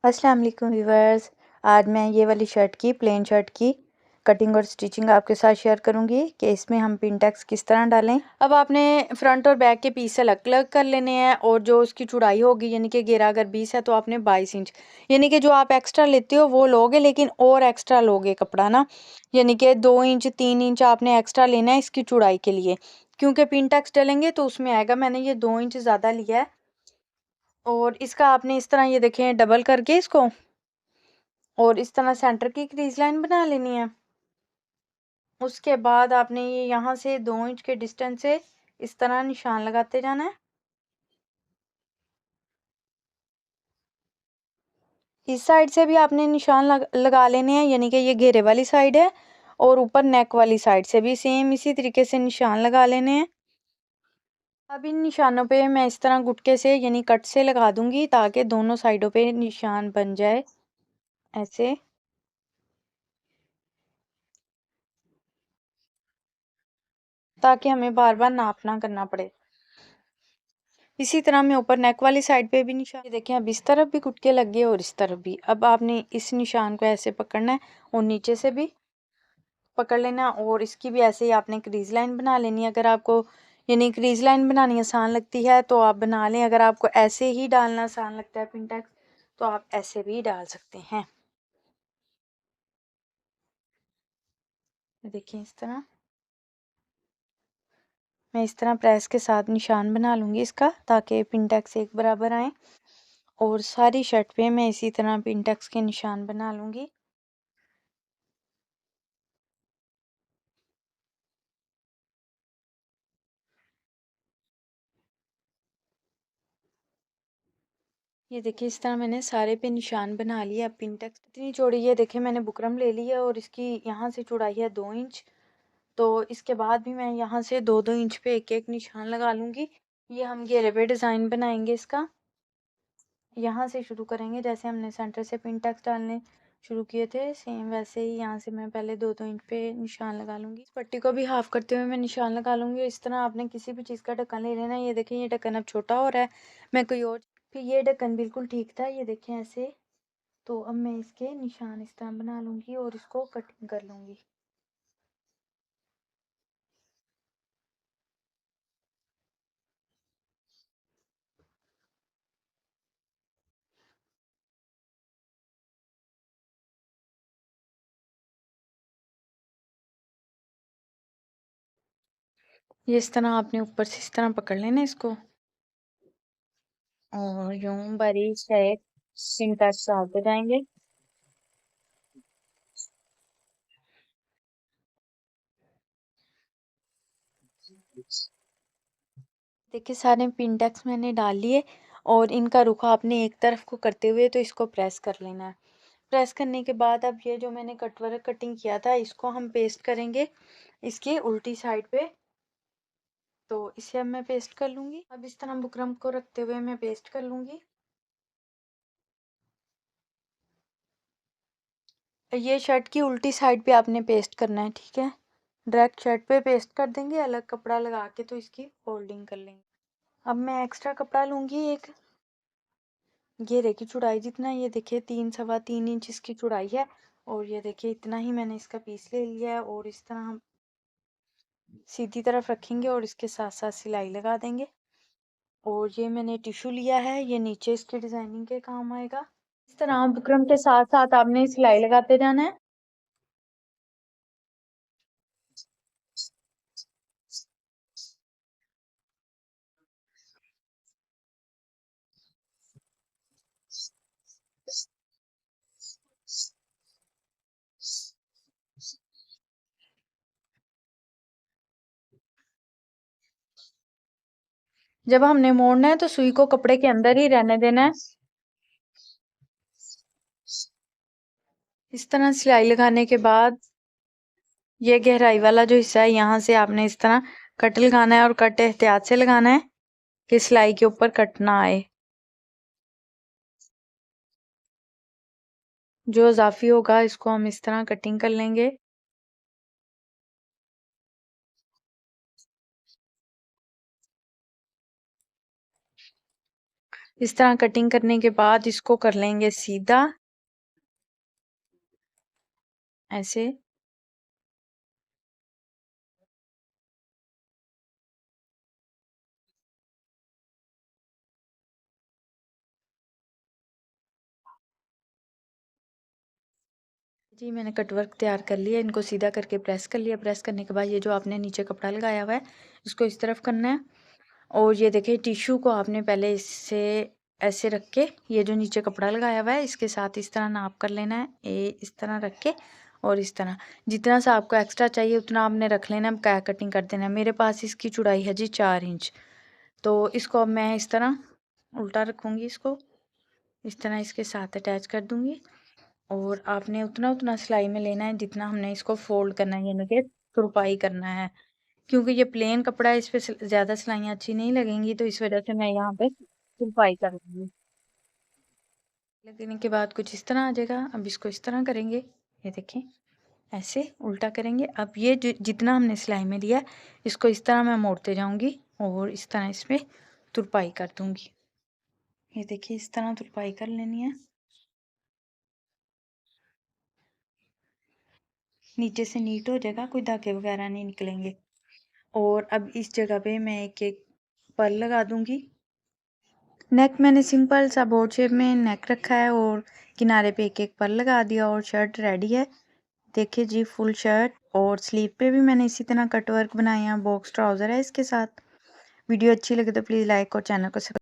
अस्सलाम वालेकुम व्यूवर्स। आज मैं ये वाली शर्ट की प्लेन शर्ट की कटिंग और स्टिचिंग आपके साथ शेयर करूंगी कि इसमें हम पिन टैक्स किस तरह डालें। अब आपने फ्रंट और बैक के पीस अलग अलग कर लेने हैं और जो उसकी चौड़ाई होगी यानी कि घेरा अगर 20 है तो आपने 22 इंच यानी कि जो आप एक्स्ट्रा लेते हो वो लोगे, लेकिन और एक्स्ट्रा लोगे कपड़ा ना, यानी कि 2 इंच 3 इंच आपने एक्स्ट्रा लेना है इसकी चौड़ाई के लिए, क्योंकि पिन टैक्स डालेंगे तो उसमें आएगा। मैंने ये 2 इंच ज़्यादा लिया है और इसका आपने इस तरह ये देखें डबल करके इसको और इस तरह सेंटर की क्रीज लाइन बना लेनी है। उसके बाद आपने ये यहाँ से 2 इंच के डिस्टेंस से इस तरह निशान लगाते जाना है। इस साइड से भी आपने निशान लगा लेने हैं, यानी कि ये घेरे वाली साइड है और ऊपर नेक वाली साइड से भी सेम इसी तरीके से निशान लगा लेने हैं। अब इन निशानों पे मैं इस तरह गुटके से यानी कट से लगा दूंगी ताकि दोनों साइडों पे निशान बन जाए ऐसे, ताकि हमें बार बार नाप ना करना पड़े। इसी तरह मैं ऊपर नेक वाली साइड पे भी निशान, ये देखें अब इस तरफ भी गुटके लग गए और इस तरफ भी। अब आपने इस निशान को ऐसे पकड़ना है और नीचे से भी पकड़ लेना और इसकी भी ऐसे ही आपने क्रीज लाइन बना लेनी है। अगर आपको यानी क्रीज लाइन बनानी आसान लगती है तो आप बना लें, अगर आपको ऐसे ही डालना आसान लगता है पिन तो आप ऐसे भी डाल सकते हैं। देखिए इस तरह मैं इस तरह प्रेस के साथ निशान बना लूँगी इसका, ताकि पिन एक बराबर आए और सारी शर्ट पे मैं इसी तरह पिन के निशान बना लूँगी। ये देखिए इस तरह मैंने सारे पे निशान बना लिए। अब पिन इतनी चौड़ी है, देखिए मैंने बुकरम ले ली है और इसकी यहाँ से चौड़ाई है 2 इंच। तो इसके बाद भी मैं यहाँ से 2-2 इंच पे एक एक निशान लगा लूँगी। ये हम घेरे पे डिज़ाइन बनाएंगे इसका, यहाँ से शुरू करेंगे जैसे हमने सेंटर से पिन डालने शुरू किए थे, सेम वैसे ही यहाँ से मैं पहले 2-2 इंच पे निशान लगा लूँगी। इस पट्टी को भी हाफ करते हुए मैं निशान लगा लूँगी। इस तरह आपने किसी भी चीज़ का ढक्कन ले लेना है। ये देखें ये ढक्कन अब छोटा हो रहा है, मैं कोई और, फिर ये ढक्कन बिल्कुल ठीक था, ये देखें ऐसे। तो अब मैं इसके निशान इस तरह बना लूँगी और इसको कटिंग कर लूँगी। ये इस तरह आपने ऊपर से इस तरह पकड़ लेना इसको और यूं बारीक से एक सिंटेक्स डालते जाएंगे। देखिए सारे पिंटेक्स मैंने डाल लिए और इनका रुख आपने एक तरफ को करते हुए तो इसको प्रेस कर लेना है। प्रेस करने के बाद अब ये जो मैंने कटवर्क कटिंग किया था इसको हम पेस्ट करेंगे इसकी उल्टी साइड पे। तो इसे अब मैं पेस्ट कर लूंगी। अब इस तरह बुकरम को रखते हुए मैं पेस्ट कर लूंगी। ये शर्ट की उल्टी साइड पे आपने पेस्ट करना है, ठीक है। डायरेक्ट शर्ट पे पेस्ट कर देंगे, अलग कपड़ा लगा के तो इसकी फोल्डिंग कर लेंगे। अब मैं एक्स्ट्रा कपड़ा लूंगी एक, घेरे की चौड़ाई जितना, ये देखिए 3-3.25 इंच इसकी चौड़ाई है और ये देखिए इतना ही मैंने इसका पीस ले लिया है और इस तरह हम सीधी तरफ रखेंगे और इसके साथ साथ सिलाई लगा देंगे। और ये मैंने टिश्यू लिया है, ये नीचे इसकी डिजाइनिंग के काम आएगा। इस तरह बुकरम के साथ साथ आपने सिलाई लगाते जाना है। जब हमने मोड़ना है तो सुई को कपड़े के अंदर ही रहने देना है। इस तरह सिलाई लगाने के बाद ये गहराई वाला जो हिस्सा है यहाँ से आपने इस तरह कट लगाना है और कट एहतियात से लगाना है कि सिलाई के ऊपर कट ना आए। जो इजाफी होगा इसको हम इस तरह कटिंग कर लेंगे। इस तरह कटिंग करने के बाद इसको कर लेंगे सीधा ऐसे। जी मैंने कटवर्क तैयार कर लिया, इनको सीधा करके प्रेस कर लिया। प्रेस करने के बाद ये जो आपने नीचे कपड़ा लगाया हुआ है इसको इस तरफ करना है। और ये देखिए टिश्यू को आपने पहले इससे ऐसे रख के ये जो नीचे कपड़ा लगाया हुआ है इसके साथ इस तरह नाप कर लेना है। ये इस तरह रख के और इस तरह जितना सा आपको एक्स्ट्रा चाहिए उतना आपने रख लेना है। क्या कटिंग कर देना है। मेरे पास इसकी चौड़ाई है जी 4 इंच। तो इसको अब मैं इस तरह उल्टा रखूँगी, इसको इस तरह इसके साथ अटैच कर दूँगी। और आपने उतना उतना सिलाई में लेना है जितना हमने इसको फोल्ड करना है, यानी कि तुरपाई करना है। क्योंकि ये प्लेन कपड़ा है, इस पे ज़्यादा सिलाइयाँ अच्छी नहीं लगेंगी, तो इस वजह से मैं यहाँ पे तुरपाई कर दूँगी। लगने के बाद कुछ इस तरह आ जाएगा। अब इसको इस तरह करेंगे, ये देखें ऐसे उल्टा करेंगे। अब ये जितना हमने सिलाई में लिया इसको इस तरह मैं मोड़ते जाऊँगी और इस तरह इसमें तुरपाई कर दूँगी। ये देखिए इस तरह तुरपाई कर लेनी है। नीचे से नीट हो जाएगा, कोई धागे वगैरह नहीं निकलेंगे। और अब इस जगह पे मैं एक एक पर्ल लगा दूंगी। नेक मैंने सिंपल सा बोट शेप में नेक रखा है और किनारे पे एक एक पर्ल लगा दिया और शर्ट रेडी है। देखिए जी फुल शर्ट। और स्लीव पे भी मैंने इसी तरह कट वर्क बनाया। बॉक्स ट्राउज़र है इसके साथ। वीडियो अच्छी लगे तो प्लीज़ लाइक और चैनल को